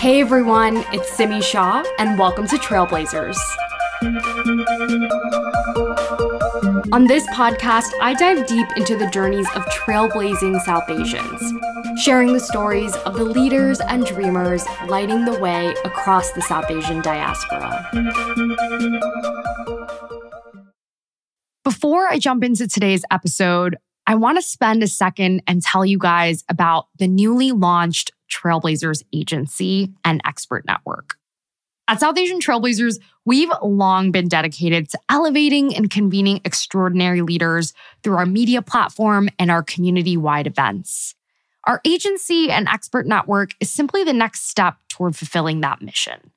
Hey everyone, it's Simi Shaw, and welcome to Trailblazers. On this podcast, I dive deep into the journeys of trailblazing South Asians, sharing the stories of the leaders and dreamers lighting the way across the South Asian diaspora. Before I jump into today's episode, I want to spend a second and tell you guys about the newly launched Trailblazers Agency and Expert Network. At South Asian Trailblazers, we've long been dedicated to elevating and convening extraordinary leaders through our media platform and our community-wide events. Our agency and expert network is simply the next step toward fulfilling that mission.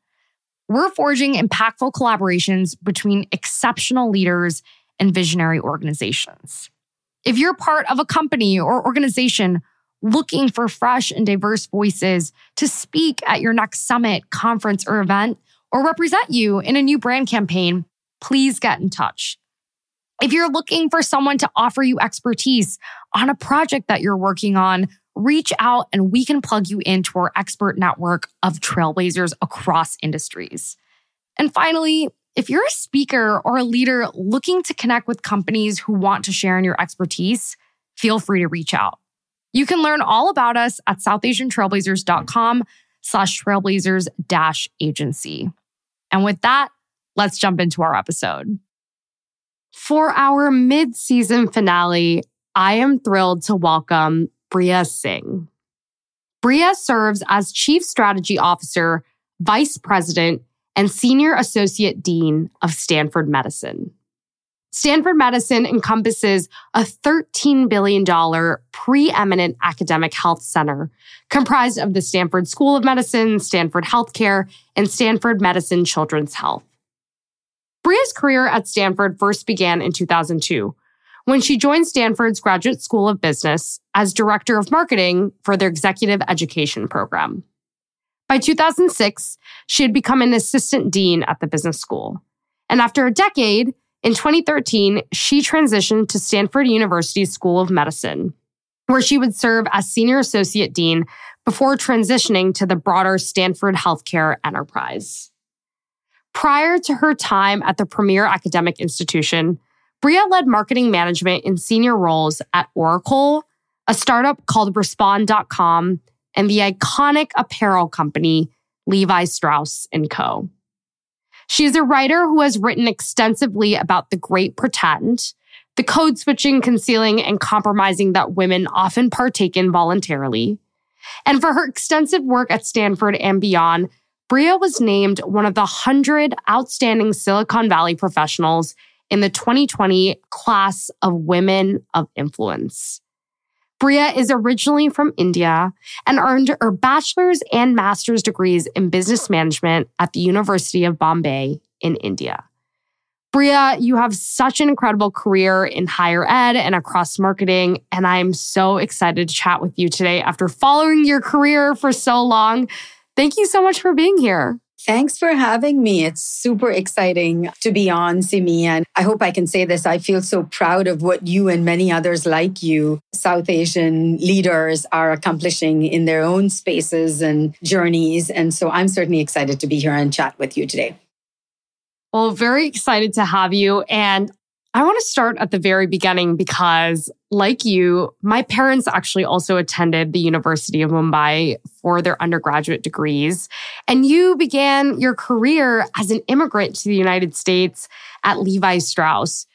We're forging impactful collaborations between exceptional leaders and visionary organizations. If you're part of a company or organization looking for fresh and diverse voices to speak at your next summit, conference, or event, or represent you in a new brand campaign, please get in touch. If you're looking for someone to offer you expertise on a project that you're working on, reach out and we can plug you into our expert network of trailblazers across industries. And finally, if you're a speaker or a leader looking to connect with companies who want to share in your expertise, feel free to reach out. You can learn all about us at southasiantrailblazers.com/trailblazers-agency. And with that, let's jump into our episode. For our mid-season finale, I am thrilled to welcome Priya Singh. Priya serves as Chief Strategy Officer, Vice President, and Senior Associate Dean of Stanford Medicine. Stanford Medicine encompasses a $13 billion preeminent academic health center comprised of the Stanford School of Medicine, Stanford Healthcare, and Stanford Medicine Children's Health. Priya's career at Stanford first began in 2002 when she joined Stanford's Graduate School of Business as Director of Marketing for their Executive Education program. By 2006, she had become an Assistant Dean at the business school. And after a decade, in 2013, she transitioned to Stanford University's School of Medicine, where she would serve as Senior Associate Dean before transitioning to the broader Stanford Healthcare enterprise. Prior to her time at the premier academic institution, Priya led marketing management in senior roles at Oracle, a startup called Respond.com, and the iconic apparel company Levi Strauss & Co. She is a writer who has written extensively about the Great Pretend, the code switching, concealing, and compromising that women often partake in voluntarily. And for her extensive work at Stanford and beyond, Priya was named one of the 100 outstanding Silicon Valley professionals in the 2020 class of Women of Influence. Priya is originally from India and earned her bachelor's and master's degrees in business management at the University of Bombay in India. Priya, you have such an incredible career in higher ed and across marketing, and I'm so excited to chat with you today after following your career for so long. Thank you so much for being here. Thanks for having me. It's super exciting to be on, Simi. And I hope I can say this. I feel so proud of what you and many others like you, South Asian leaders, are accomplishing in their own spaces and journeys. And so I'm certainly excited to be here and chat with you today. Well, very excited to have you. And I want to start at the very beginning because, like you, my parents actually also attended the University of Mumbai for their undergraduate degrees. And you began your career as an immigrant to the United States at Levi Strauss.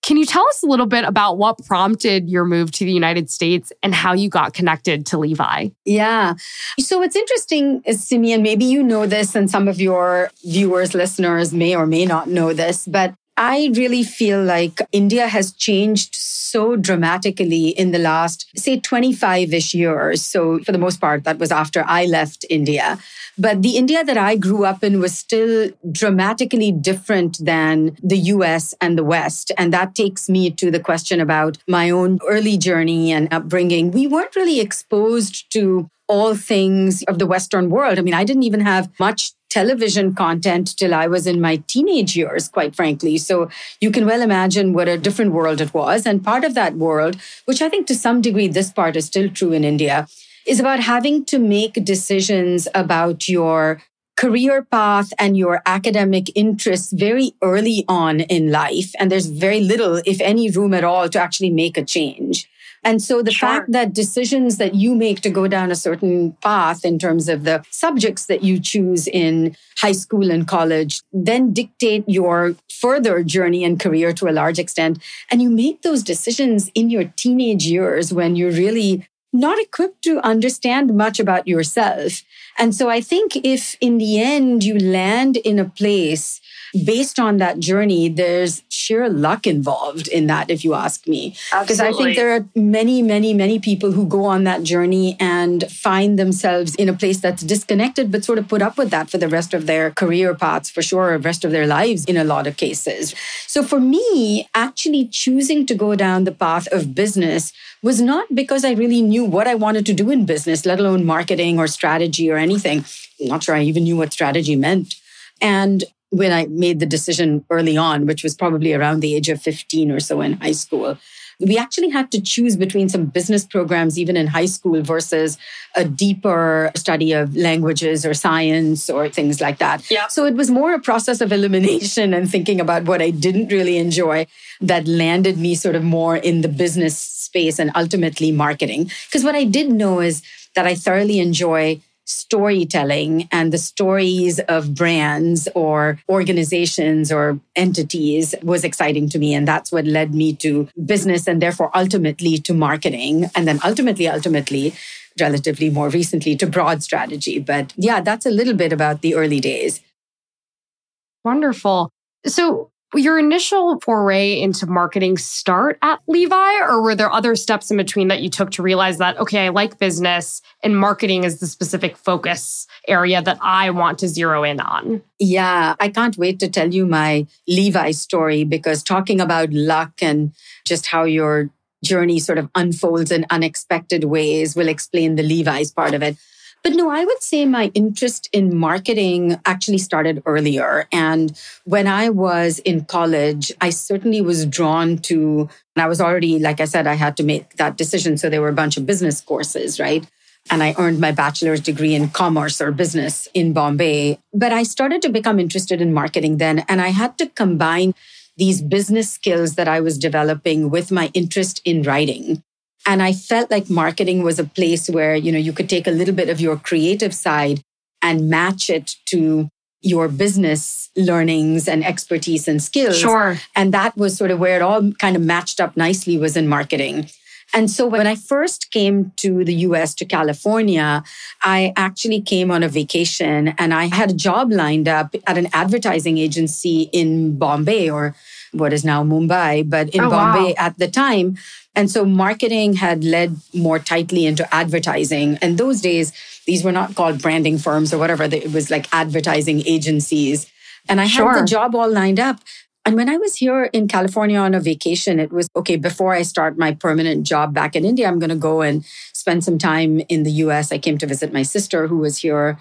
Can you tell us a little bit about what prompted your move to the United States and how you got connected to Levi? Yeah. So what's interesting is, Simi, and maybe you know this and some of your viewers, listeners may or may not know this, but I really feel like India has changed so dramatically in the last, say, 25-ish years. So for the most part, that was after I left India. But the India that I grew up in was still dramatically different than the US and the West. And that takes me to the question about my own early journey and upbringing. We weren't really exposed to all things of the Western world. I mean, I didn't even have much television content till I was in my teenage years, quite frankly. So you can well imagine what a different world it was. And part of that world, which I think to some degree this part is still true in India, is about having to make decisions about your career path and your academic interests very early on in life. And there's very little, if any, room at all to actually make a change. And so the fact that decisions that you make to go down a certain path in terms of the subjects that you choose in high school and college then dictate your further journey and career to a large extent. And you make those decisions in your teenage years when you're really not equipped to understand much about yourself. And so I think if in the end you land in a place based on that journey, there's sheer luck involved in that, if you ask me. Because I think there are many, many, many people who go on that journey and find themselves in a place that's disconnected, but sort of put up with that for the rest of their career paths, for sure, the rest of their lives in a lot of cases. So for me, actually choosing to go down the path of business was not because I really knew what I wanted to do in business, let alone marketing or strategy or anything. I'm not sure I even knew what strategy meant. And when I made the decision early on, which was probably around the age of 15 or so in high school, we actually had to choose between some business programs, even in high school, versus a deeper study of languages or science or things like that. Yeah. So it was more a process of elimination and thinking about what I didn't really enjoy that landed me sort of more in the business space and ultimately marketing. Because what I did know is that I thoroughly enjoy storytelling and the stories of brands or organizations or entities was exciting to me. And that's what led me to business and therefore ultimately to marketing. And then ultimately, relatively more recently to broad strategy. But yeah, that's a little bit about the early days. Wonderful. So your initial foray into marketing start at Levi, or were there other steps in between that you took to realize that, okay, I like business and marketing is the specific focus area that I want to zero in on? Yeah, I can't wait to tell you my Levi story, because talking about luck and just how your journey sort of unfolds in unexpected ways will explain the Levi's part of it. But no, I would say my interest in marketing actually started earlier. And when I was in college, I certainly was drawn to, and I was already, like I said, I had to make that decision. So there were a bunch of business courses, right? And I earned my bachelor's degree in commerce or business in Bombay. But I started to become interested in marketing then. And I had to combine these business skills that I was developing with my interest in writing. And I felt like marketing was a place where, you could take a little bit of your creative side and match it to your business learnings and expertise and skills. Sure. And that was sort of where it all kind of matched up nicely, was in marketing. And so when I first came to the US, to California, I actually came on a vacation and I had a job lined up at an advertising agency in Bombay, or what is now Mumbai, but in Bombay at the time. And so marketing had led more tightly into advertising. And those days, these were not called branding firms or whatever. It was like advertising agencies. And I had the job all lined up. And when I was here in California on a vacation, it was, okay, before I start my permanent job back in India, I'm going to go and spend some time in the US. I came to visit my sister who was here.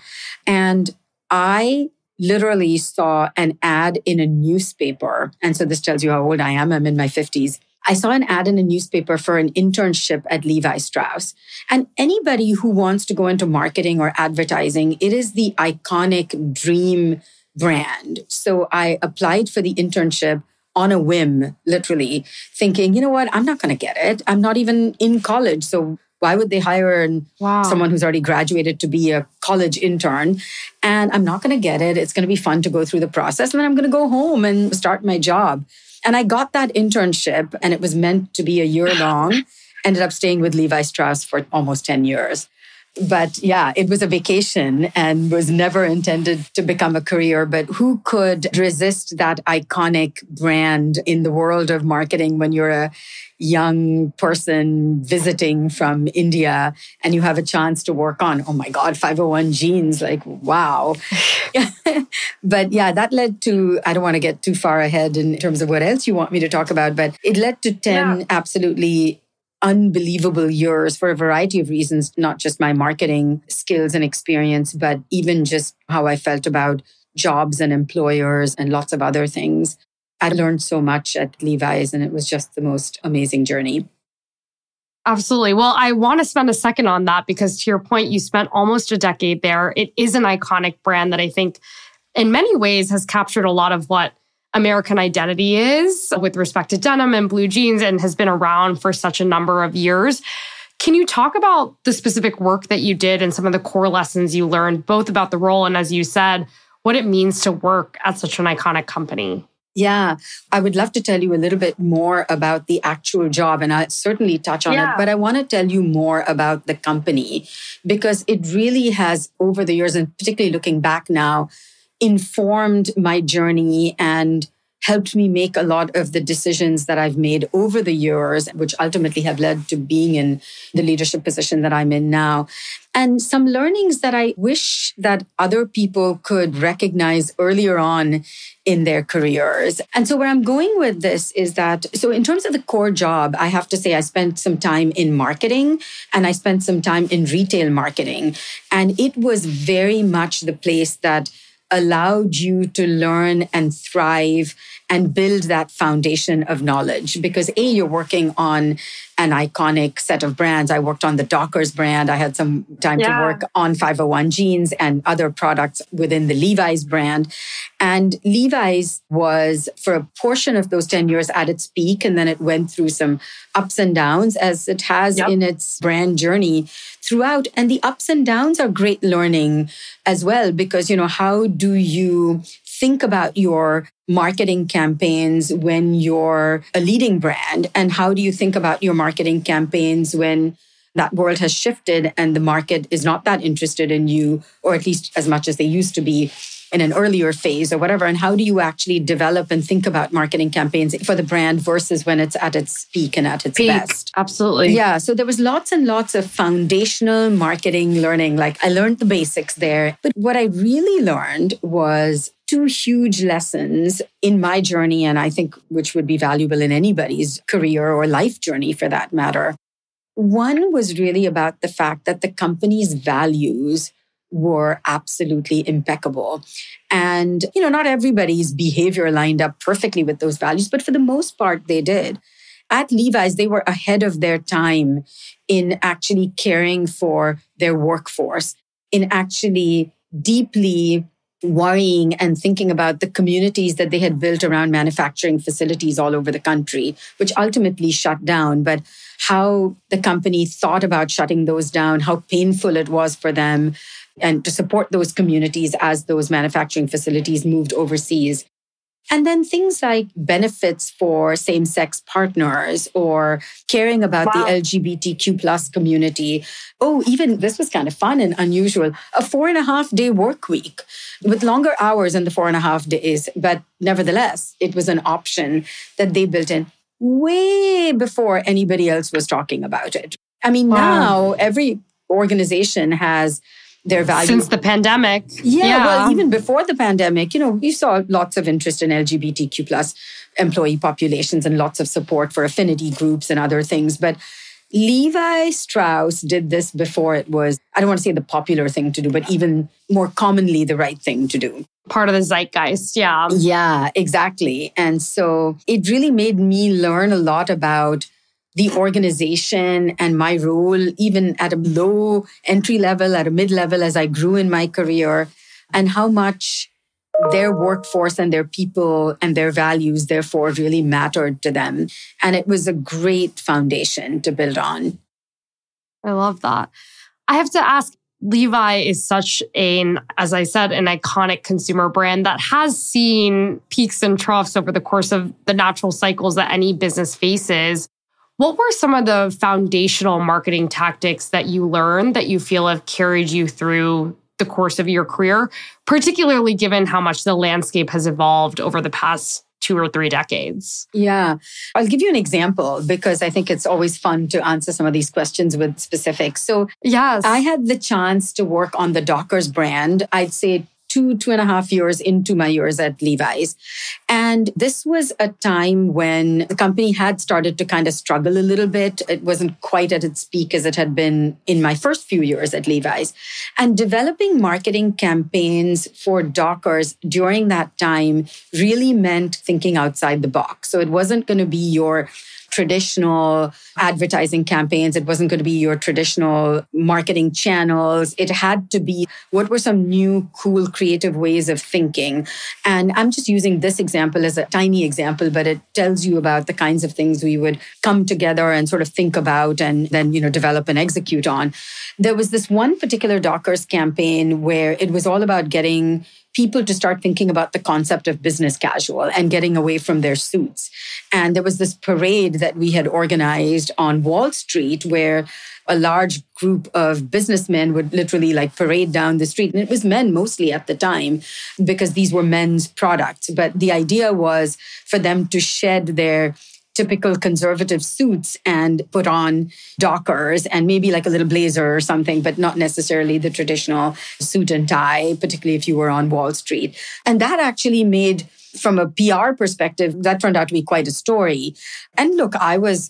And I literally saw an ad in a newspaper. And so this tells you how old I am. I'm in my 50s. I saw an ad in a newspaper for an internship at Levi Strauss. And anybody who wants to go into marketing or advertising, it is the iconic dream brand. So I applied for the internship on a whim, literally, thinking, you know what, I'm not going to get it. I'm not even in college. So why would they hire someone who's already graduated to be a college intern? And I'm not going to get it. It's going to be fun to go through the process. And then I'm going to go home and start my job. And I got that internship, and it was meant to be a year long. Ended up staying with Levi Strauss for almost 10 years. But yeah, it was a vacation and was never intended to become a career. But who could resist that iconic brand in the world of marketing when you're a young person visiting from India and you have a chance to work on, oh my God, 501 jeans, like, wow. But yeah, that led to, I don't want to get too far ahead in terms of what else you want me to talk about, but it led to 10 absolutely unbelievable years for a variety of reasons, not just my marketing skills and experience, but even just how I felt about jobs and employers and lots of other things. I learned so much at Levi's, and it was just the most amazing journey. Absolutely. Well, I want to spend a second on that because to your point, you spent almost a decade there. It is an iconic brand that I think in many ways has captured a lot of what American identity is with respect to denim and blue jeans and has been around for such a number of years. Can you talk about the specific work that you did and some of the core lessons you learned, both about the role and, as you said, what it means to work at such an iconic company? Yeah, I would love to tell you a little bit more about the actual job, and I'll certainly touch on it. But I want to tell you more about the company because it really has, over the years, and particularly looking back now, informed my journey and helped me make a lot of the decisions that I've made over the years, which ultimately have led to being in the leadership position that I'm in now. And some learnings that I wish that other people could recognize earlier on in their careers. And so where I'm going with this is that, so in terms of the core job, I have to say I spent some time in marketing and I spent some time in retail marketing. And it was very much the place that allowed you to learn and thrive and build that foundation of knowledge. Because A, you're working on an iconic set of brands. I worked on the Dockers brand. I had some time to work on 501 jeans and other products within the Levi's brand. And Levi's was, for a portion of those 10 years, at its peak. And then it went through some ups and downs, as it has in its brand journey throughout. And the ups and downs are great learning as well, because, you know, how do you think about your marketing campaigns when you're a leading brand? And how do you think about your marketing campaigns when that world has shifted and the market is not that interested in you, or at least as much as they used to be in an earlier phase or whatever? And how do you actually develop and think about marketing campaigns for the brand versus when it's at its peak and at its best? Absolutely. Yeah. So there was lots and lots of foundational marketing learning. Like I learned the basics there. But what I really learned was two huge lessons in my journey, and I think which would be valuable in anybody's career or life journey for that matter. One was really about the fact that the company's values were absolutely impeccable. And, you know, not everybody's behavior lined up perfectly with those values, but for the most part, they did. At Levi's, they were ahead of their time in actually caring for their workforce, in actually deeply worrying and thinking about the communities that they had built around manufacturing facilities all over the country, which ultimately shut down. But how the company thought about shutting those down, how painful it was for them, and to support those communities as those manufacturing facilities moved overseas. And then things like benefits for same-sex partners or caring about the LGBTQ plus community. Oh, even this was kind of fun and unusual. A 4.5-day work week with longer hours in the 4.5 days. But nevertheless, it was an option that they built in way before anybody else was talking about it. I mean, now every organization has their values. Since the pandemic. Yeah, well, even before the pandemic, you know, we saw lots of interest in LGBTQ plus employee populations and lots of support for affinity groups and other things. But Levi Strauss did this before it was, I don't want to say the popular thing to do, but even more commonly the right thing to do. Part of the zeitgeist, yeah. Yeah, exactly. And so it really made me learn a lot about the organization and my role, even at a low entry level, at a mid-level as I grew in my career, and how much their workforce and their people and their values, therefore, really mattered to them. And it was a great foundation to build on. I love that. I have to ask, Levi is such as I said, an iconic consumer brand that has seen peaks and troughs over the course of the natural cycles that any business faces. What were some of the foundational marketing tactics that you learned that you feel have carried you through the course of your career, particularly given how much the landscape has evolved over the past 2 or 3 decades? Yeah, I'll give you an example because I think it's always fun to answer some of these questions with specifics. So yes, I had the chance to work on the Dockers brand, I'd say 2.5 years into my years at Levi's. And this was a time when the company had started to kind of struggle a little bit. It wasn't quite at its peak as it had been in my first few years at Levi's. And developing marketing campaigns for Dockers during that time really meant thinking outside the box. So it wasn't going to be your traditional advertising campaigns. It wasn't going to be your traditional marketing channels. It had to be, what were some new, cool, creative ways of thinking? And I'm just using this example as a tiny example, but it tells you about the kinds of things we would come together and sort of think about and then, develop and execute on. There was this one particular Dockers campaign where it was all about getting people to start thinking about the concept of business casual and getting away from their suits. And there was this parade that we had organized on Wall Street where a large group of businessmen would literally parade down the street. And it was men mostly at the time because these were men's products. But the idea was for them to shed their typical conservative suits and put on Dockers and maybe a little blazer or something, but not necessarily the traditional suit and tie, particularly if you were on Wall Street. And that actually made, from a PR perspective, that turned out to be quite a story. And look, I was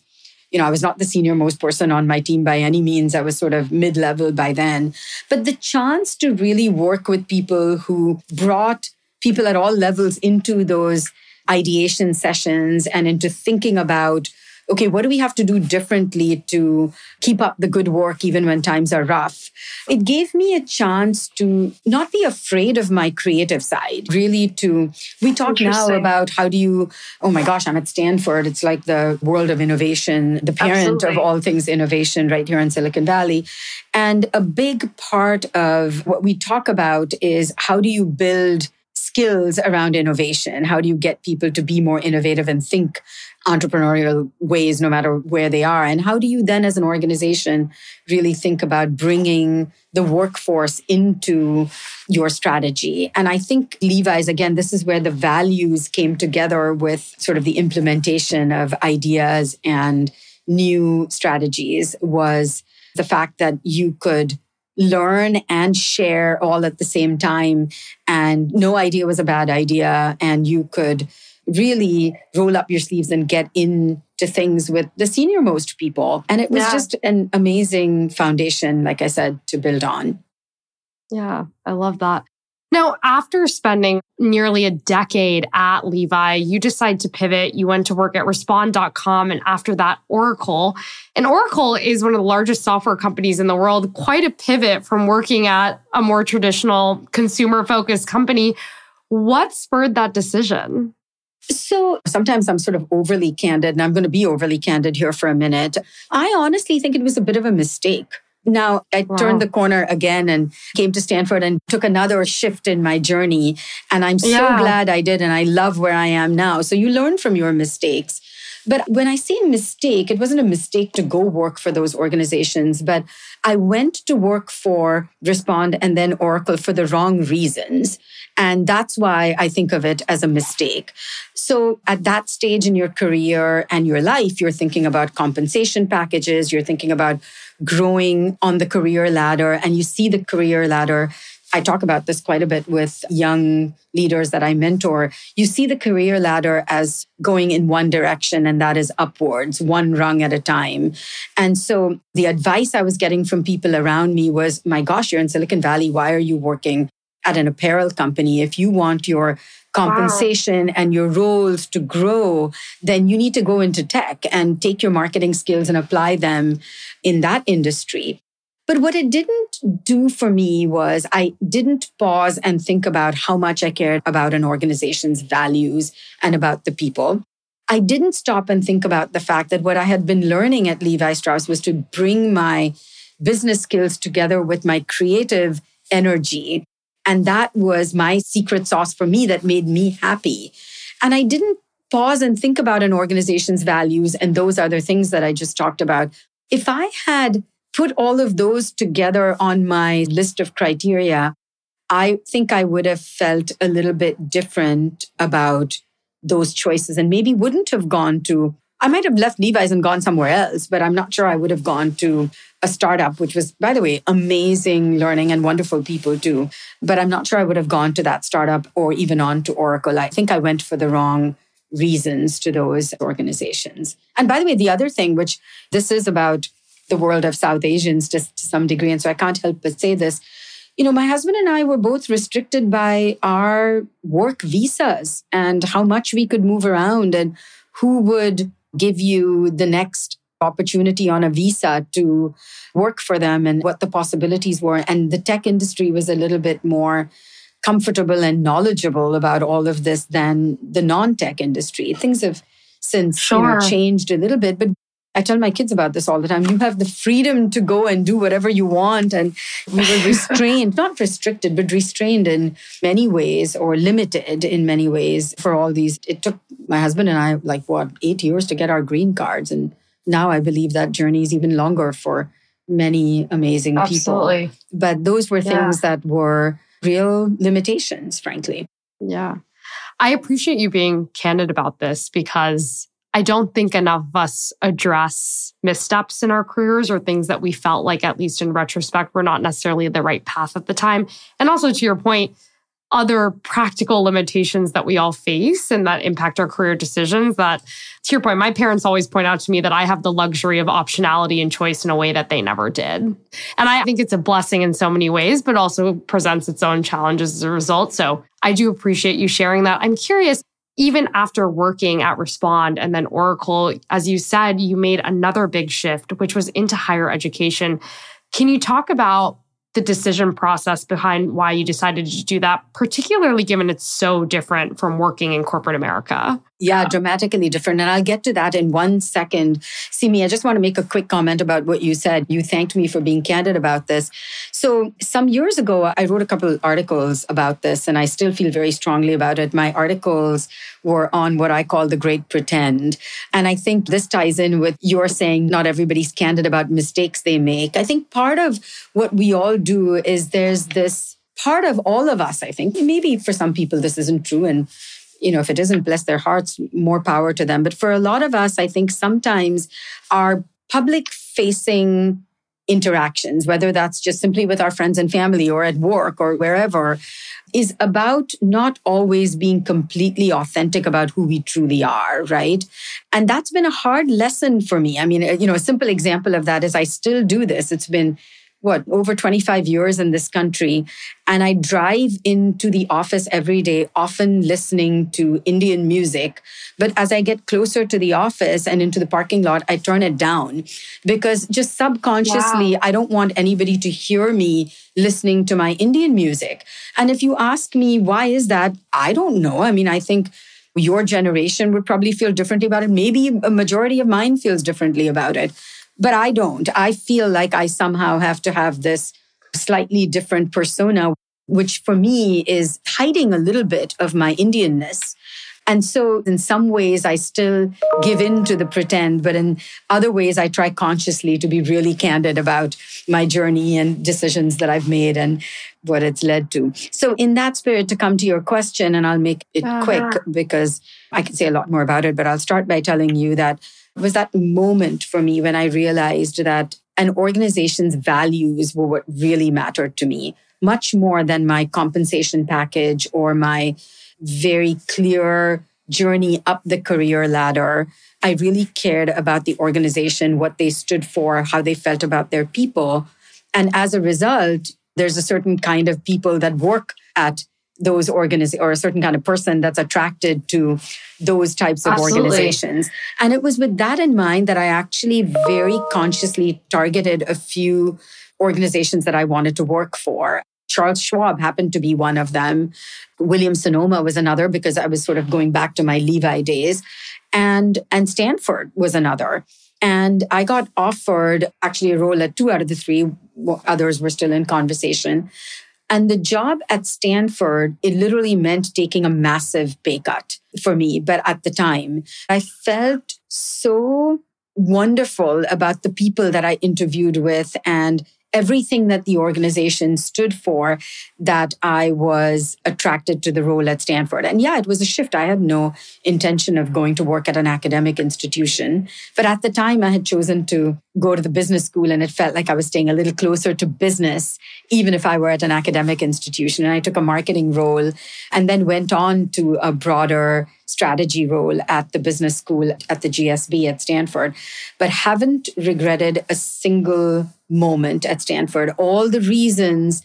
not the senior most person on my team by any means. I was sort of mid-level by then. But the chance to really work with people who brought people at all levels into those ideation sessions and into thinking about, okay, what do we have to do differently to keep up the good work even when times are rough? It gave me a chance to not be afraid of my creative side, really we talk now about how do you, oh my gosh, I'm at Stanford. It's like the world of innovation, the parent of all things innovation right here in Silicon Valley. And a big part of what we talk about is how do you build skills around innovation? How do you get people to be more innovative and think entrepreneurial ways, no matter where they are? And how do you then, as an organization, really think about bringing the workforce into your strategy? And I think Levi's, again, this is where the values came together with sort of the implementation of ideas and new strategies, was the fact that you could learn and share all at the same time. And no idea was a bad idea. And you could really roll up your sleeves and get into things with the senior most people. And it was just an amazing foundation, like I said, to build on. Yeah, I love that. Now, after spending nearly a decade at Levi, you decided to pivot. You went to work at Respond.com and after that, Oracle. And Oracle is one of the largest software companies in the world, quite a pivot from working at a more traditional consumer-focused company. What spurred that decision? So sometimes I'm sort of overly candid, and I'm going to be overly candid here for a minute. I honestly think it was a bit of a mistake. Now, I turned the corner again and came to Stanford and took another shift in my journey. And I'm so glad I did. And I love where I am now. So you learn from your mistakes. But when I say mistake, it wasn't a mistake to go work for those organizations. But I went to work for Respond and then Oracle for the wrong reasons. And that's why I think of it as a mistake. So at that stage in your career and your life, you're thinking about compensation packages, you're thinking about growing on the career ladder, and you see the career ladder. I talk about this quite a bit with young leaders that I mentor. You see the career ladder as going in one direction, and that is upwards, one rung at a time. And so the advice I was getting from people around me was, my gosh, you're in Silicon Valley. Why are you working at an apparel company? If you want your compensation and your roles to grow, then you need to go into tech and take your marketing skills and apply them in that industry. But what it didn't do for me was I didn't pause and think about how much I cared about an organization's values and about the people. I didn't stop and think about the fact that what I had been learning at Levi Strauss was to bring my business skills together with my creative energy. And that was my secret sauce for me that made me happy. And I didn't pause and think about an organization's values and those other things that I just talked about. If I had put all of those together on my list of criteria, I think I would have felt a little bit different about those choices and maybe wouldn't have gone to, I might have left Levi's and gone somewhere else, but I'm not sure I would have gone to a startup, which was, by the way, amazing learning and wonderful people too. But I'm not sure I would have gone to that startup or even on to Oracle. I think I went for the wrong reasons to those organizations. And by the way, the other thing, which this is about the world of South Asians to some degree, and so I can't help but say this, my husband and I were both restricted by our work visas and how much we could move around and who would give you the next opportunity on a visa to work for them and what the possibilities were. And the tech industry was a little bit more comfortable and knowledgeable about all of this than the non-tech industry. Things have since changed a little bit, but I tell my kids about this all the time. You have the freedom to go and do whatever you want. And we were restrained, not restricted, but restrained in many ways or limited in many ways for all these. It took my husband and I 8 years to get our green cards. And now I believe that journey is even longer for many amazing Absolutely. people. But those were things that were real limitations, frankly. Yeah. I appreciate you being candid about this because I don't think enough of us address missteps in our careers or things that we felt like, at least in retrospect, were not necessarily the right path at the time. And also, to your point, other practical limitations that we all face and that impact our career decisions that, to your point, my parents always point out to me that I have the luxury of optionality and choice in a way that they never did. And I think it's a blessing in so many ways, but also presents its own challenges as a result. So I do appreciate you sharing that. I'm curious, even after working at Respond and then Oracle, as you said, you made another big shift, which was into higher education. Can you talk about the decision process behind why you decided to do that, particularly given it's so different from working in corporate America? Yeah, dramatically different. And I'll get to that in 1 second. Simi, I just want to make a quick comment about what you said. You thanked me for being candid about this. So some years ago, I wrote a couple of articles about this, and I still feel very strongly about it. My articles were on what I call the great pretend. And I think this ties in with your saying not everybody's candid about mistakes they make. I think part of what we all do is there's this part of all of us, I think, maybe for some people this isn't true. And if it isn't, bless their hearts, more power to them. But for a lot of us, I think sometimes our public-facing interactions, whether that's just simply with our friends and family or at work or wherever, is about not always being completely authentic about who we truly are, right? And that's been a hard lesson for me. I mean, a simple example of that is I still do this. It's been over 25 years in this country. And I drive into the office every day, often listening to Indian music. But as I get closer to the office and into the parking lot, I turn it down because just subconsciously, I don't want anybody to hear me listening to my Indian music. And if you ask me, why is that? I don't know. I mean, I think your generation would probably feel differently about it. Maybe a majority of mine feels differently about it. But I don't. I feel like I somehow have to have this slightly different persona, which for me is hiding a little bit of my Indianness. And so in some ways, I still give in to the pretend, but in other ways, I try consciously to be really candid about my journey and decisions that I've made and what it's led to. So in that spirit, to come to your question, and I'll make it quick because I can say a lot more about it, but I'll start by telling you that was that moment for me when I realized that an organization's values were what really mattered to me, much more than my compensation package or my very clear journey up the career ladder. I really cared about the organization, what they stood for, how they felt about their people. And as a result, there's a certain kind of people that work at those organizations, or a certain kind of person that's attracted to those types of organizations. And it was with that in mind that I actually very consciously targeted a few organizations that I wanted to work for. Charles Schwab happened to be one of them. Williams-Sonoma was another because I was sort of going back to my Levi days. And Stanford was another. And I got offered actually a role at 2 out of the 3. Others were still in conversation. And the job at Stanford, it literally meant taking a massive pay cut for me. But at the time, I felt so wonderful about the people that I interviewed with and everything that the organization stood for that I was attracted to the role at Stanford. And yeah, it was a shift. I had no intention of going to work at an academic institution. But at the time, I had chosen to go to the business school, and it felt like I was staying a little closer to business, even if I were at an academic institution. And I took a marketing role and then went on to a broader strategy role at the business school at the GSB at Stanford, but haven't regretted a single moment at Stanford. All the reasons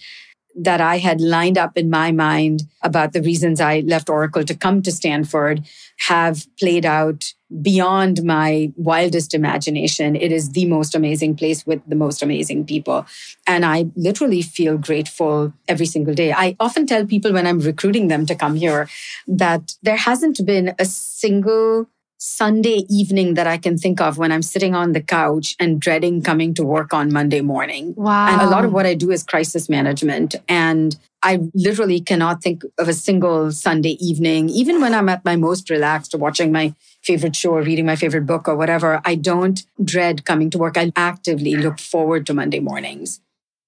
that I had lined up in my mind about the reasons I left Oracle to come to Stanford have played out beyond my wildest imagination. It is the most amazing place with the most amazing people. And I literally feel grateful every single day. I often tell people when I'm recruiting them to come here that there hasn't been a single Sunday evening that I can think of when I'm sitting on the couch and dreading coming to work on Monday morning. Wow. And a lot of what I do is crisis management. And I literally cannot think of a single Sunday evening, even when I'm at my most relaxed or watching my favorite show or reading my favorite book or whatever. I don't dread coming to work. I actively look forward to Monday mornings.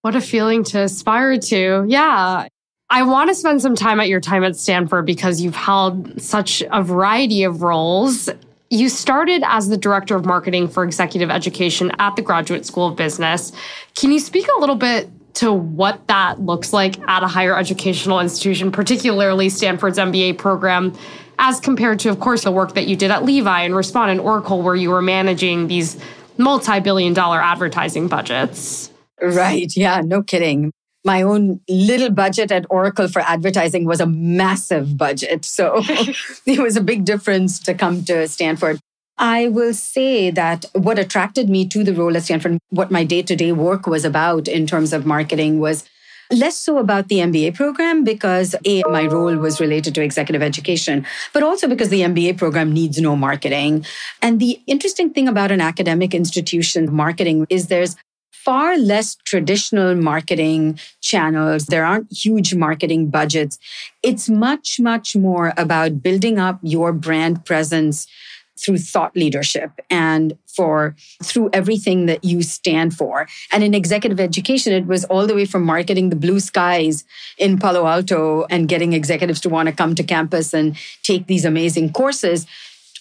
What a feeling to aspire to. Yeah. I want to spend some time at Stanford because you've held such a variety of roles. You started as the director of marketing for executive education at the Graduate School of Business. Can you speak a little bit to what that looks like at a higher educational institution, particularly Stanford's MBA program, as compared to, of course, the work that you did at Levi and Respond and Oracle, where you were managing these multi-billion-dollar advertising budgets? Right. Yeah, no kidding. My own little budget at Oracle for advertising was a massive budget. So it was a big difference to come to Stanford. I will say that what attracted me to the role at Stanford, what my day-to-day work was about in terms of marketing was less so about the MBA program because my role was related to executive education, but also because the MBA program needs no marketing. And the interesting thing about an academic institution marketing is there's far less traditional marketing channels. There aren't huge marketing budgets. It's much, much more about building up your brand presence through thought leadership and through everything that you stand for. And in executive education, it was all the way from marketing the blue skies in Palo Alto and getting executives to want to come to campus and take these amazing courses,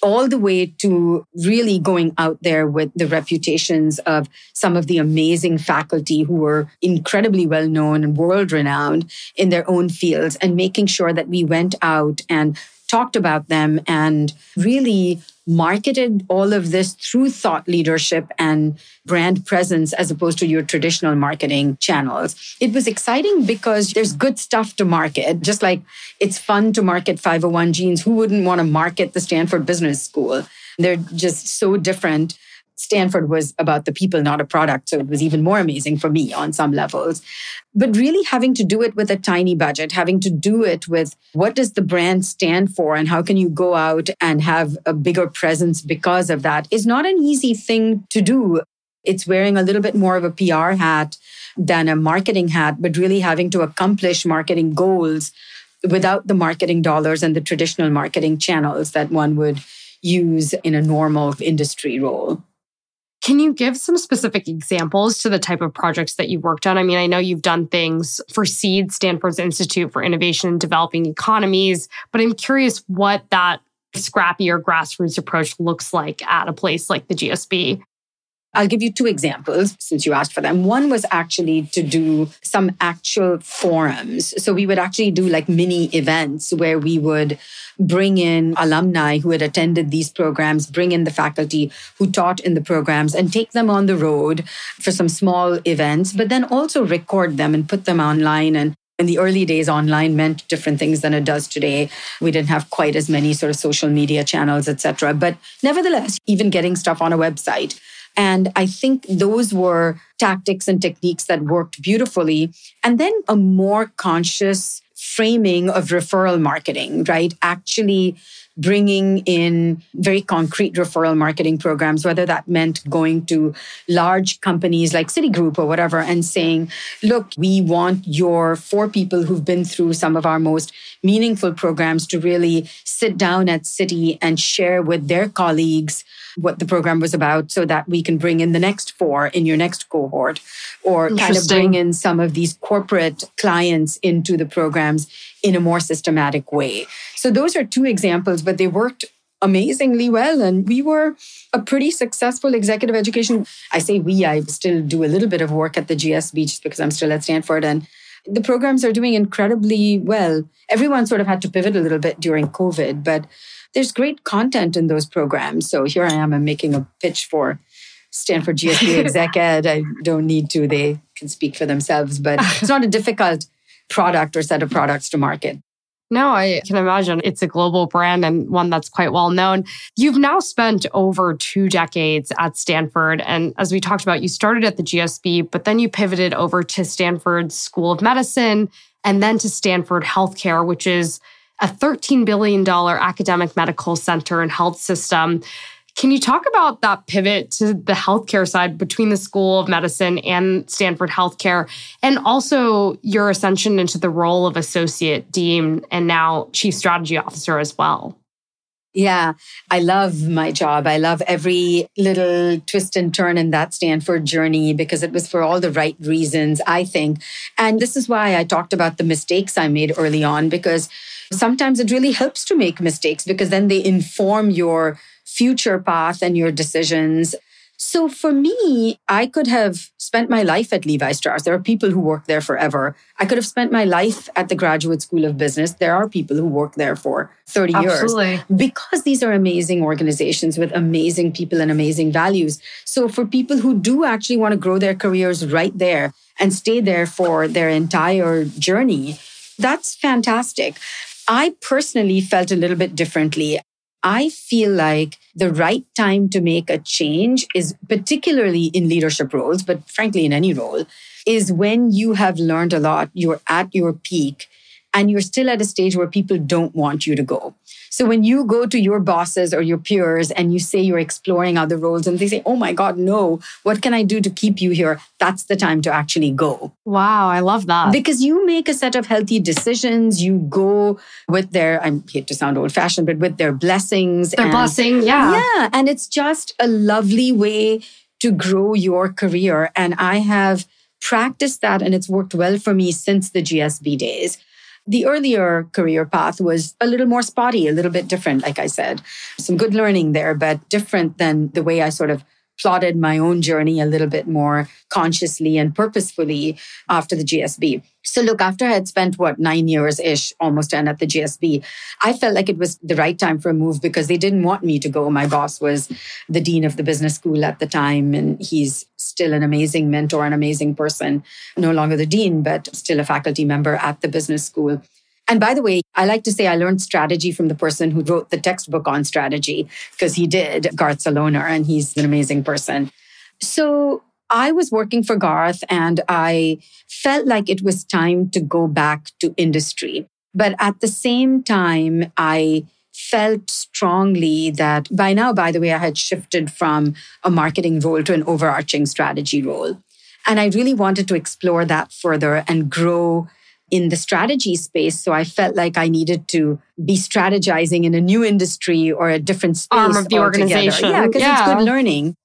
all the way to really going out there with the reputations of some of the amazing faculty who were incredibly well-known and world-renowned in their own fields, and making sure that we went out and talked about them and really marketed all of this through thought leadership and brand presence as opposed to your traditional marketing channels. It was exciting because there's good stuff to market. Just like it's fun to market 501 jeans. Who wouldn't want to market the Stanford Business School? They're just so different. Stanford was about the people, not a product. So it was even more amazing for me on some levels. But really having to do it with a tiny budget, having to do it with what does the brand stand for and how can you go out and have a bigger presence because of that is not an easy thing to do. It's wearing a little bit more of a PR hat than a marketing hat, but really having to accomplish marketing goals without the marketing dollars and the traditional marketing channels that one would use in a normal industry role. Can you give some specific examples to the type of projects that you've worked on? I mean, I know you've done things for SEED, Stanford's Institute for Innovation in Developing Economies, but I'm curious what that scrappy or grassroots approach looks like at a place like the GSB. I'll give you two examples since you asked for them. One was actually to do some actual forums. So we would actually do like mini events where we would bring in alumni who had attended these programs, bring in the faculty who taught in the programs and take them on the road for some small events, but then also record them and put them online. And in the early days, online meant different things than it does today. We didn't have quite as many sort of social media channels, etc. But nevertheless, even getting stuff on a website. And I think those were tactics and techniques that worked beautifully. And then a more conscious framing of referral marketing, right? Actually bringing in very concrete referral marketing programs, whether that meant going to large companies like Citigroup or whatever and saying, look, we want your 4 people who've been through some of our most meaningful programs to really sit down at Citi and share with their colleagues what the program was about so that we can bring in the next 4 in your next cohort, or kind of bring in some of these corporate clients into the programs in a more systematic way. So those are 2 examples, but they worked amazingly well. And we were a pretty successful executive education. I say we, I still do a little bit of work at the GSB just because I'm still at Stanford. And the programs are doing incredibly well. Everyone sort of had to pivot a little bit during COVID, but there's great content in those programs. So here I am, I'm making a pitch for Stanford GSB Exec Ed. I don't need to, they can speak for themselves, but it's not a difficult product or set of products to market. No, I can imagine it's a global brand and one that's quite well known. You've now spent over 2 decades at Stanford. And as we talked about, you started at the GSB, but then you pivoted over to Stanford School of Medicine and then to Stanford Healthcare, which is a $13 billion academic medical center and health system. Can you talk about that pivot to the healthcare side between the School of Medicine and Stanford Healthcare, and also your ascension into the role of Associate Dean and now Chief Strategy Officer as well? Yeah, I love my job. I love every little twist and turn in that Stanford journey because it was for all the right reasons, I think. And this is why I talked about the mistakes I made early on, because sometimes it really helps to make mistakes because then they inform your future path and your decisions. So for me, I could have spent my life at Levi Strauss. There are people who work there forever. I could have spent my life at the Graduate School of Business. There are people who work there for 30 Absolutely. years. Because these are amazing organizations with amazing people and amazing values. So for people who do actually want to grow their careers right there and stay there for their entire journey, that's fantastic. I personally felt a little bit differently. I feel like the right time to make a change is, particularly in leadership roles, but frankly in any role, is when you have learned a lot, you're at your peak, and you're still at a stage where people don't want you to go. So when you go to your bosses or your peers and you say you're exploring other roles and they say, oh my God, no, what can I do to keep you here? That's the time to actually go. Wow, I love that. Because you make a set of healthy decisions. You go with their, I hate to sound old fashioned, but with their blessings. Their blessing, yeah. Yeah. And it's just a lovely way to grow your career. And I have practiced that and it's worked well for me since the GSB days. The earlier career path was a little more spotty, a little bit different, like I said. Some good learning there, but different than the way I sort of plotted my own journey a little bit more consciously and purposefully after the GSB. So look, after I had spent, 9 years-ish, almost 10 at the GSB, I felt like it was the right time for a move because they didn't want me to go. My boss was the dean of the business school at the time, and he's still an amazing mentor, an amazing person. No longer the dean, but still a faculty member at the business school. And by the way, I like to say I learned strategy from the person who wrote the textbook on strategy, because he did, Garth Saloner, and he's an amazing person. So I was working for Garth and I felt like it was time to go back to industry. But at the same time, I felt strongly that by now, by the way, I had shifted from a marketing role to an overarching strategy role. And I really wanted to explore that further and grow in the strategy space. So I felt like I needed to be strategizing in a new industry or a different space. Arm of the organization. Yeah, because it's good learning.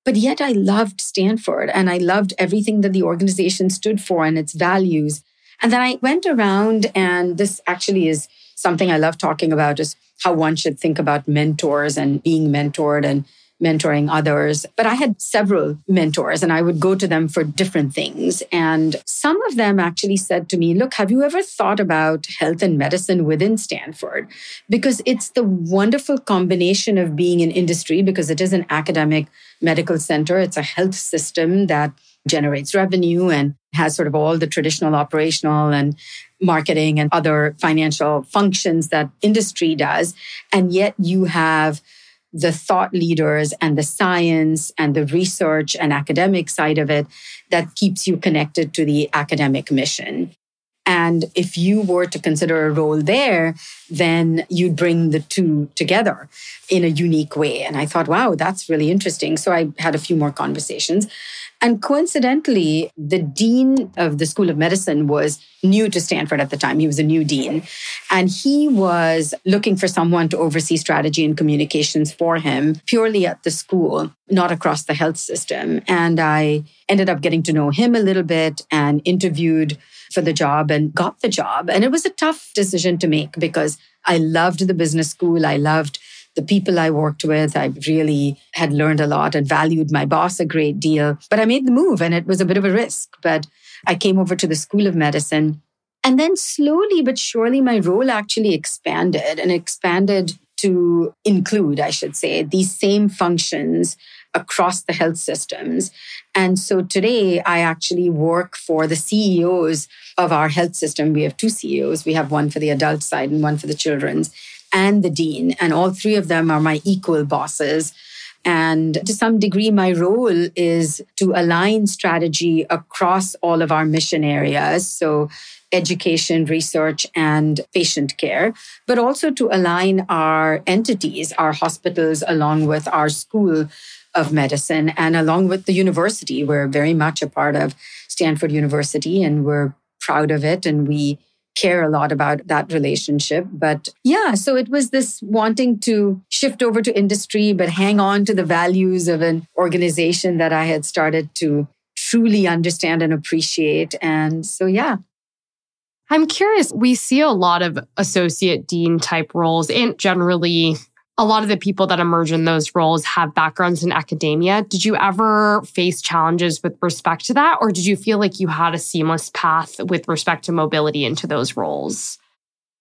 But yet I loved Stanford and I loved everything that the organization stood for and its values. And then I went around, and this actually is something I love talking about, is how one should think about mentors and being mentored and mentoring others. But I had several mentors and I would go to them for different things. And some of them actually said to me, look, have you ever thought about health and medicine within Stanford? Because it's the wonderful combination of being in industry, because it is an academic medical center. It's a health system that generates revenue and has sort of all the traditional operational and marketing and other financial functions that industry does. And yet you have the thought leaders and the science and the research and academic side of it that keeps you connected to the academic mission. And if you were to consider a role there, then you'd bring the two together in a unique way. And I thought, wow, that's really interesting. So I had a few more conversations. And coincidentally, the dean of the School of Medicine was new to Stanford at the time. He was a new dean. And he was looking for someone to oversee strategy and communications for him, purely at the school, not across the health system. And I ended up getting to know him a little bit and interviewed for the job and got the job. And it was a tough decision to make because I loved the business school. I loved the people I worked with. I really had learned a lot and valued my boss a great deal. But I made the move and it was a bit of a risk. But I came over to the School of Medicine. And then slowly but surely, my role actually expanded to include, I should say, these same functions across the health systems. And so today I actually work for the CEOs of our health system. We have two CEOs. We have one for the adult side and one for the children's, and the dean. And all three of them are my equal bosses. And to some degree, my role is to align strategy across all of our mission areas. So education, research, and patient care, but also to align our entities, our hospitals, along with our School of Medicine and along with the university. We're very much a part of Stanford University and we're proud of it. And we care a lot about that relationship. But yeah, so it was this wanting to shift over to industry, but hang on to the values of an organization that I had started to truly understand and appreciate. And so, yeah. I'm curious, we see a lot of associate dean type roles, and generally a lot of the people that emerge in those roles have backgrounds in academia. Did you ever face challenges with respect to that? Or did you feel like you had a seamless path with respect to mobility into those roles?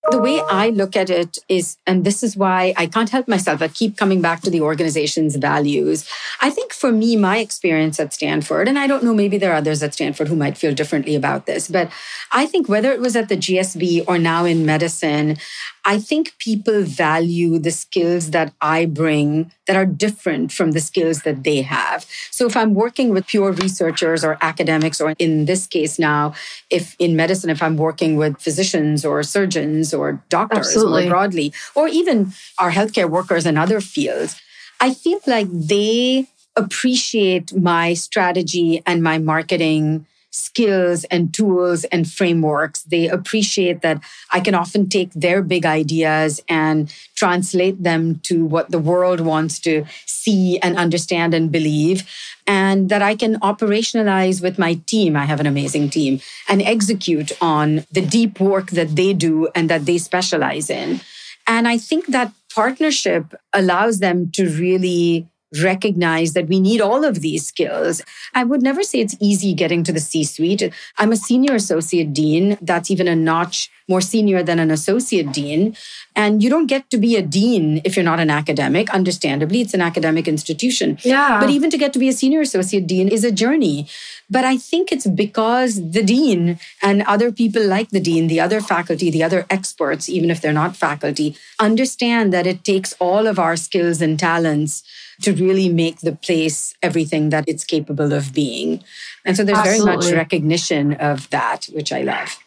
The way I look at it is, and this is why I can't help myself, I keep coming back to the organization's values. I think for me, my experience at Stanford, and I don't know, maybe there are others at Stanford who might feel differently about this, but I think whether it was at the GSB or now in medicine, I think people value the skills that I bring that are different from the skills that they have. So if I'm working with pure researchers or academics, or in this case now, if in medicine, if I'm working with physicians or surgeons or doctors Absolutely. more broadly, or even our healthcare workers in other fields, I feel like they appreciate my strategy and my marketing skills and tools and frameworks. They appreciate that I can often take their big ideas and translate them to what the world wants to see and understand and believe, and that I can operationalize with my team. I have an amazing team, and execute on the deep work that they do and that they specialize in. And I think that partnership allows them to really recognize that we need all of these skills. I would never say it's easy getting to the C-suite. I'm a senior associate dean. That's even a notch more senior than an associate dean. And you don't get to be a dean if you're not an academic. Understandably, it's an academic institution. Yeah. But even to get to be a senior associate dean is a journey. But I think it's because the dean and other people like the dean, the other faculty, the other experts, even if they're not faculty, understand that it takes all of our skills and talents to really make the place everything that it's capable of being. And so there's Absolutely. very much recognition of that, which I love.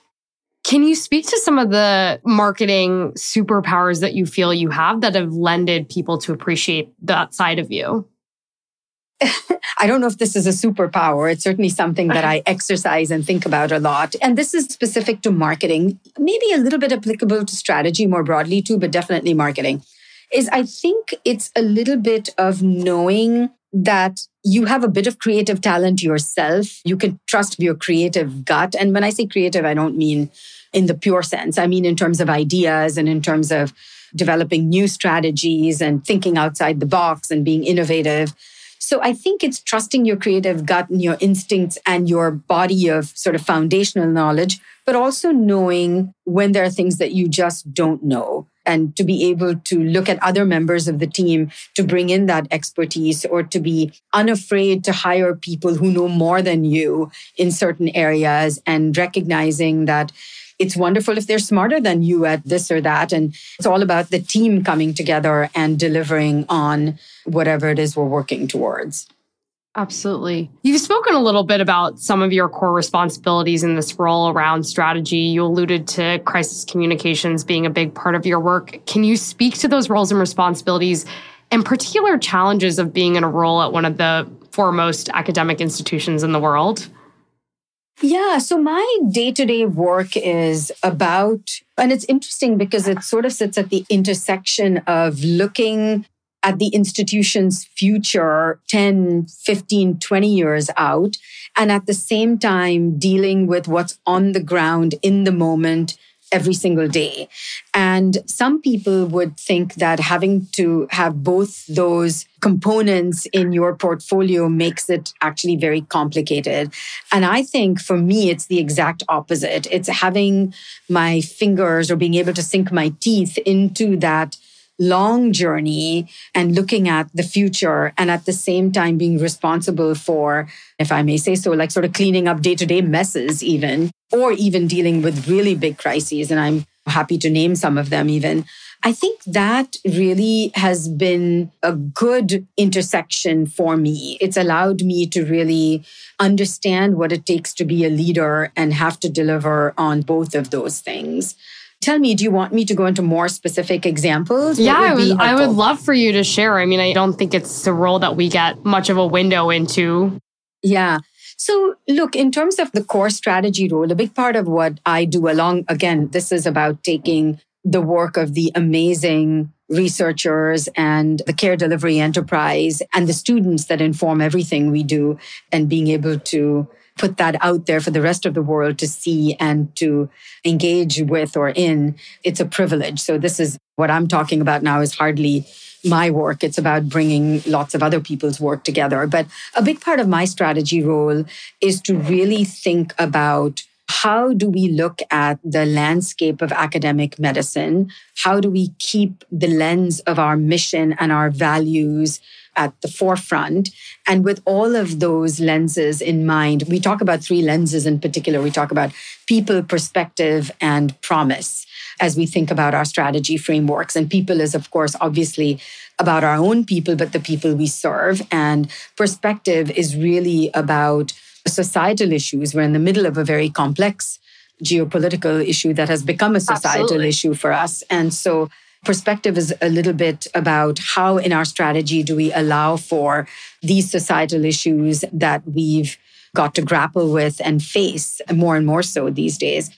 Can you speak to some of the marketing superpowers that you feel you have that have lended people to appreciate that side of you? I don't know if this is a superpower. It's certainly something that I exercise and think about a lot. And this is specific to marketing, maybe a little bit applicable to strategy more broadly too, but definitely marketing. Is I think it's a little bit of knowing that you have a bit of creative talent yourself. You can trust your creative gut. And when I say creative, I don't mean in the pure sense. I mean in terms of ideas and in terms of developing new strategies and thinking outside the box and being innovative. So I think it's trusting your creative gut and your instincts and your body of sort of foundational knowledge, but also knowing when there are things that you just don't know, and to be able to look at other members of the team to bring in that expertise, or to be unafraid to hire people who know more than you in certain areas, and recognizing that it's wonderful if they're smarter than you at this or that. And it's all about the team coming together and delivering on whatever it is we're working towards. Absolutely. You've spoken a little bit about some of your core responsibilities in this role around strategy. You alluded to crisis communications being a big part of your work. Can you speak to those roles and responsibilities and particular challenges of being in a role at one of the foremost academic institutions in the world? Yeah, so my day-to-day work is about, and it's interesting because it sort of sits at the intersection of looking at the institution's future 10, 15, 20 years out, and at the same time dealing with what's on the ground in the moment every single day. And some people would think that having to have both those components in your portfolio makes it actually very complicated. And I think for me, it's the exact opposite. It's having my fingers or being able to sink my teeth into that long journey and looking at the future, and at the same time being responsible for, if I may say so, like sort of cleaning up day-to-day messes even, or even dealing with really big crises. And I'm happy to name some of them even. I think that really has been a good intersection for me. It's allowed me to really understand what it takes to be a leader and have to deliver on both of those things. Tell me, do you want me to go into more specific examples? Yeah, I would love for you to share. I mean, I don't think it's a role that we get much of a window into. Yeah. So look, in terms of the core strategy role, a big part of what I do again, this is about taking the work of the amazing researchers and the care delivery enterprise and the students that inform everything we do, and being able to put that out there for the rest of the world to see and to engage with or in. It's a privilege. So this is what I'm talking about now is hardly my work. It's about bringing lots of other people's work together. But a big part of my strategy role is to really think about how do we look at the landscape of academic medicine? How do we keep the lens of our mission and our values at the forefront? And with all of those lenses in mind, we talk about three lenses in particular. We talk about people, perspective, and promise as we think about our strategy frameworks. And people is, of course, obviously about our own people, but the people we serve. And perspective is really about societal issues. We're in the middle of a very complex geopolitical issue that has become a societal issue for us. And so perspective is a little bit about how in our strategy do we allow for these societal issues that we've got to grapple with and face more and more so these days.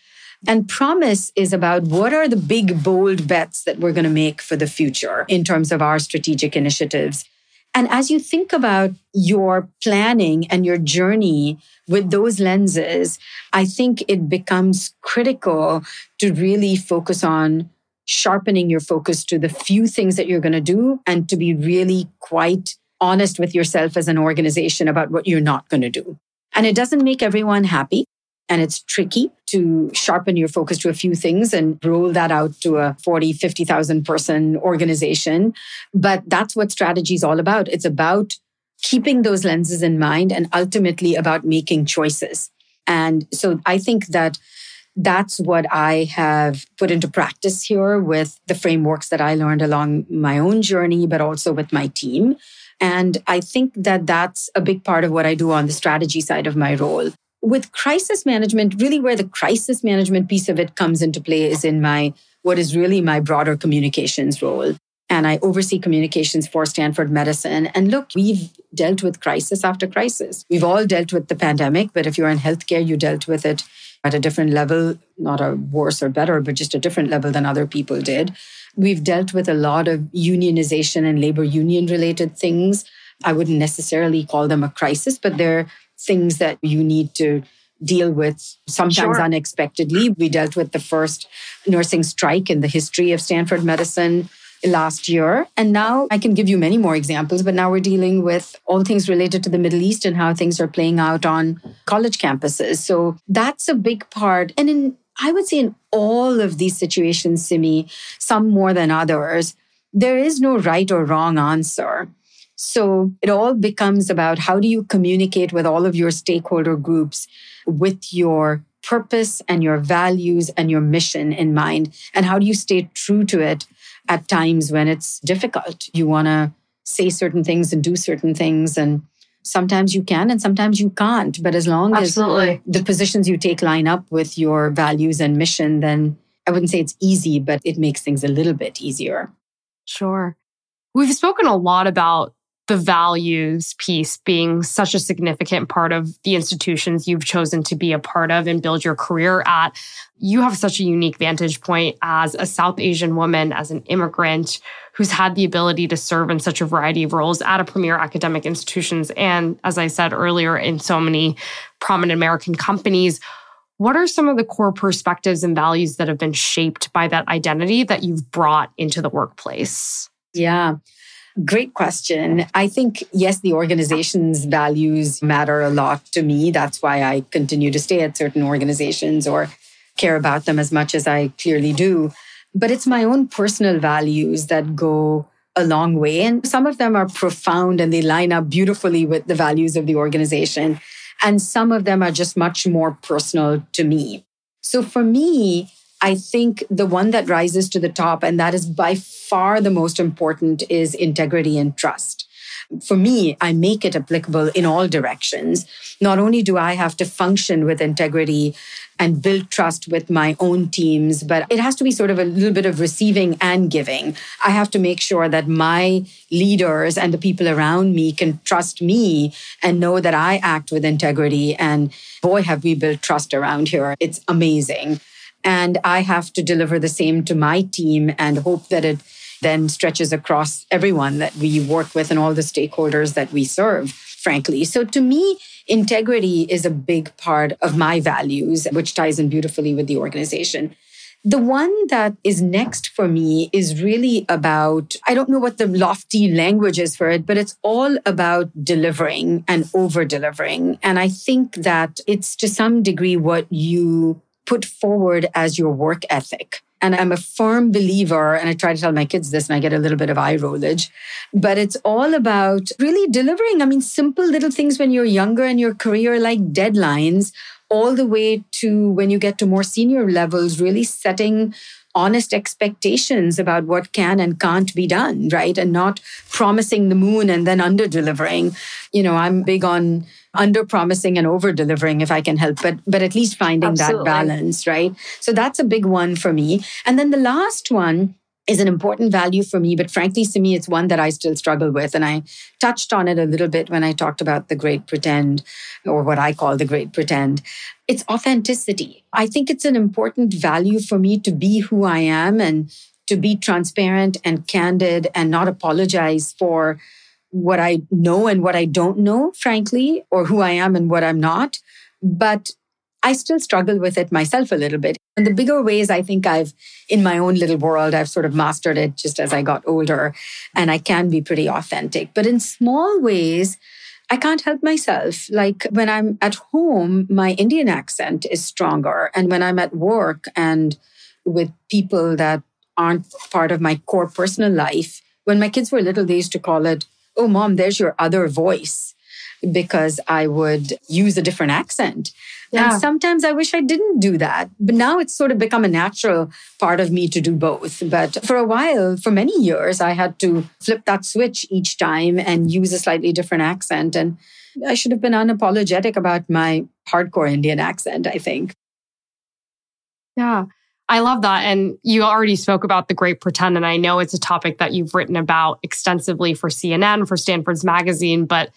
And promise is about what are the big, bold bets that we're going to make for the future in terms of our strategic initiatives. And as you think about your planning and your journey with those lenses, I think it becomes critical to really focus on sharpening your focus to the few things that you're going to do and to be really quite honest with yourself as an organization about what you're not going to do. And it doesn't make everyone happy. And it's tricky to sharpen your focus to a few things and roll that out to a 40, 50,000 person organization. But that's what strategy is all about. It's about keeping those lenses in mind and ultimately about making choices. And so I think that that's what I have put into practice here with the frameworks that I learned along my own journey, but also with my team. And I think that that's a big part of what I do on the strategy side of my role. With crisis management, really where the crisis management piece of it comes into play is in what is really my broader communications role. And I oversee communications for Stanford Medicine. And look, we've dealt with crisis after crisis. We've all dealt with the pandemic, but if you're in healthcare, you dealt with it at a different level, not a worse or better, but just a different level than other people did. We've dealt with a lot of unionization and labor union related things. I wouldn't necessarily call them a crisis, but they're things that you need to deal with sometimes unexpectedly. We dealt with the first nursing strike in the history of Stanford Medicine last year. And now I can give you many more examples, but now we're dealing with all things related to the Middle East and how things are playing out on college campuses. So that's a big part. And I would say in all of these situations, Simi, some more than others, there is no right or wrong answer. So it all becomes about how do you communicate with all of your stakeholder groups with your purpose and your values and your mission in mind? And how do you stay true to it at times when it's difficult? You want to say certain things and do certain things. And sometimes you can and sometimes you can't. But as long as the positions you take line up with your values and mission, then I wouldn't say it's easy, but it makes things a little bit easier. Sure. We've spoken a lot about the values piece being such a significant part of the institutions you've chosen to be a part of and build your career at. You have such a unique vantage point as a South Asian woman, as an immigrant who's had the ability to serve in such a variety of roles at a premier academic institutions. And as I said earlier, in so many prominent American companies. What are some of the core perspectives and values that have been shaped by that identity that you've brought into the workplace? Yeah. Great question. I think, yes, the organization's values matter a lot to me. That's why I continue to stay at certain organizations or care about them as much as I clearly do. but it's my own personal values that go a long way. And some of them are profound and they line up beautifully with the values of the organization. And some of them are just much more personal to me. So for me, I think the one that rises to the top, and that is by far the most important, is integrity and trust. For me, I make it applicable in all directions. Not only do I have to function with integrity and build trust with my own teams, but it has to be sort of a little bit of receiving and giving. I have to make sure that my leaders and the people around me can trust me and know that I act with integrity. And boy, have we built trust around here. It's amazing. And I have to deliver the same to my team and hope that it then stretches across everyone that we work with and all the stakeholders that we serve, frankly. So to me, integrity is a big part of my values, which ties in beautifully with the organization. The one that is next for me is really about, I don't know what the lofty language is for it, but it's all about delivering and over-delivering. And I think that it's to some degree what you put forward as your work ethic. And I'm a firm believer, and I try to tell my kids this and I get a little bit of eye rollage, but it's all about really delivering. I mean, simple little things when you're younger in your career, like deadlines, all the way to when you get to more senior levels, really setting honest expectations about what can and can't be done, right? And not promising the moon and then under-delivering. You know, I'm big on under-promising and over-delivering if I can help, but at least finding that balance, right? So that's a big one for me. And then the last one is an important value for me, but frankly, to me, it's one that I still struggle with. And I touched on it a little bit when I talked about the great pretend, or what I call the great pretend. It's authenticity. I think it's an important value for me to be who I am and to be transparent and candid and not apologize for what I know and what I don't know, frankly, or who I am and what I'm not. But I still struggle with it myself a little bit. In the bigger ways, I think in my own little world, I've sort of mastered it just as I got older, and I can be pretty authentic. But in small ways, I can't help myself. Like when I'm at home, my Indian accent is stronger. And when I'm at work and with people that aren't part of my core personal life, when my kids were little, they used to call it, "Oh, Mom, there's your other voice," because I would use a different accent. Yeah. And sometimes I wish I didn't do that. But now it's sort of become a natural part of me to do both. But for a while, for many years, I had to flip that switch each time and use a slightly different accent. And I should have been unapologetic about my hardcore Indian accent, I think. Yeah, I love that. And you already spoke about the great pretend. And I know it's a topic that you've written about extensively for CNN, for Stanford's magazine, but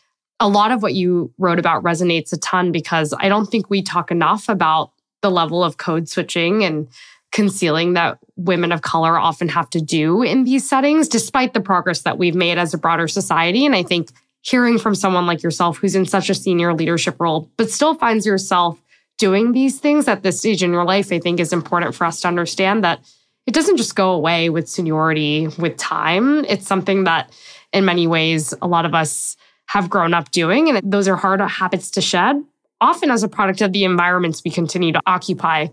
a lot of what you wrote about resonates a ton because I don't think we talk enough about the level of code switching and concealing that women of color often have to do in these settings, despite the progress that we've made as a broader society. And I think hearing from someone like yourself who's in such a senior leadership role, but still finds yourself doing these things at this stage in your life, I think is important for us to understand that it doesn't just go away with seniority, with time. It's something that in many ways, a lot of us have grown up doing. And those are hard habits to shed, often as a product of the environments we continue to occupy.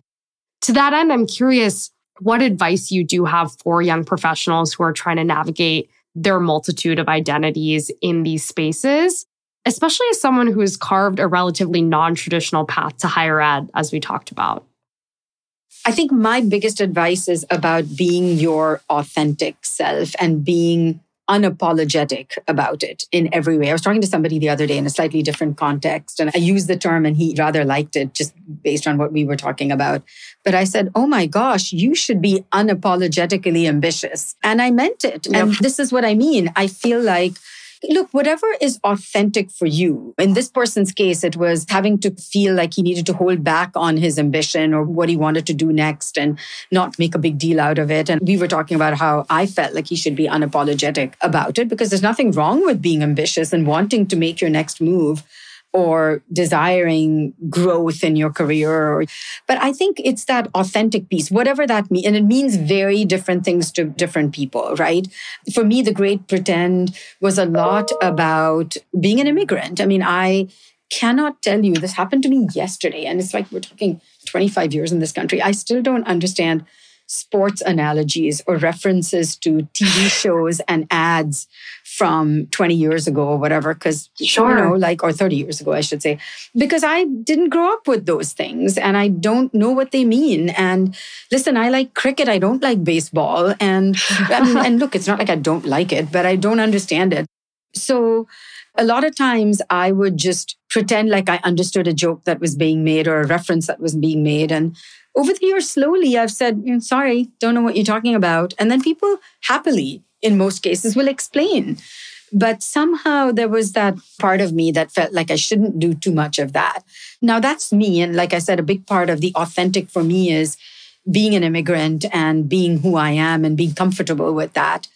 To that end, I'm curious what advice you do have for young professionals who are trying to navigate their multitude of identities in these spaces, especially as someone who has carved a relatively non-traditional path to higher ed, as we talked about. I think my biggest advice is about being your authentic self and being unapologetic about it in every way. I was talking to somebody the other day in a slightly different context, and I used the term and he rather liked it just based on what we were talking about. But I said, "Oh my gosh, you should be unapologetically ambitious." And I meant it. Yep. And this is what I mean. I feel like, look, whatever is authentic for you. In this person's case, it was having to feel like he needed to hold back on his ambition or what he wanted to do next and not make a big deal out of it. And we were talking about how I felt like he should be unapologetic about it because there's nothing wrong with being ambitious and wanting to make your next move or desiring growth in your career. But I think it's that authentic piece, whatever that means. And it means very different things to different people, right? For me, the great pretend was a lot about being an immigrant. I mean, I cannot tell you, this happened to me yesterday. And it's like we're talking 25 years in this country. I still don't understand sports analogies or references to TV shows and ads from 20 years ago or whatever, because, or 30 years ago, I should say, because I didn't grow up with those things and I don't know what they mean. And listen, I like cricket. I don't like baseball. And and look, it's not like I don't like it, but I don't understand it. So a lot of times I would just pretend like I understood a joke that was being made or a reference that was being made. And over the years, slowly, I've said, sorry, don't know what you're talking about. And then people happily, in most cases, will explain. But somehow there was that part of me that felt like I shouldn't do too much of that. Now that's me. And like I said, a big part of the authentic for me is being an immigrant and being who I am and being comfortable with that.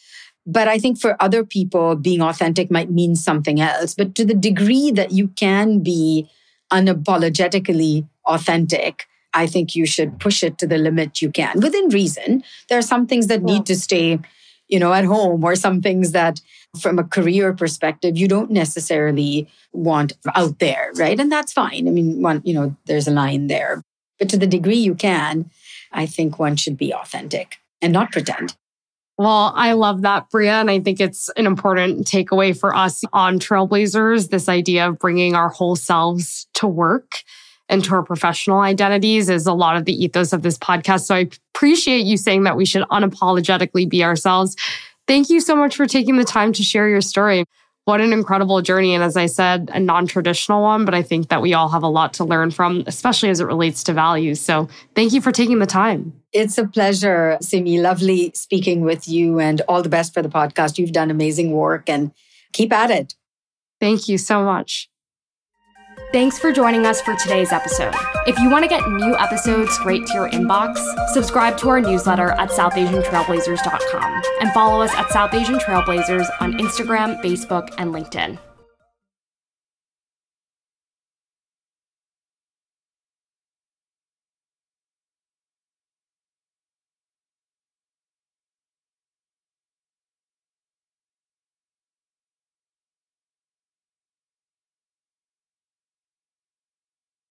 But I think for other people, being authentic might mean something else. But to the degree that you can be unapologetically authentic, I think you should push it to the limit you can, within reason. There are some things that need to stay, at home, or some things that from a career perspective, you don't necessarily want out there, right? And that's fine. I mean, there's a line there. But to the degree you can, I think one should be authentic and not pretend. Well, I love that, Priya. And I think it's an important takeaway for us on Trailblazers, this idea of bringing our whole selves to work and to our professional identities is a lot of the ethos of this podcast. So I appreciate you saying that we should unapologetically be ourselves. Thank you so much for taking the time to share your story. What an incredible journey. And as I said, a non-traditional one, but I think that we all have a lot to learn from, especially as it relates to values. So thank you for taking the time. It's a pleasure, Simi. Lovely speaking with you, and all the best for the podcast. You've done amazing work and keep at it. Thank you so much. Thanks for joining us for today's episode. If you want to get new episodes straight to your inbox, subscribe to our newsletter at southasiantrailblazers.com and follow us at South Asian Trailblazers on Instagram, Facebook, and LinkedIn.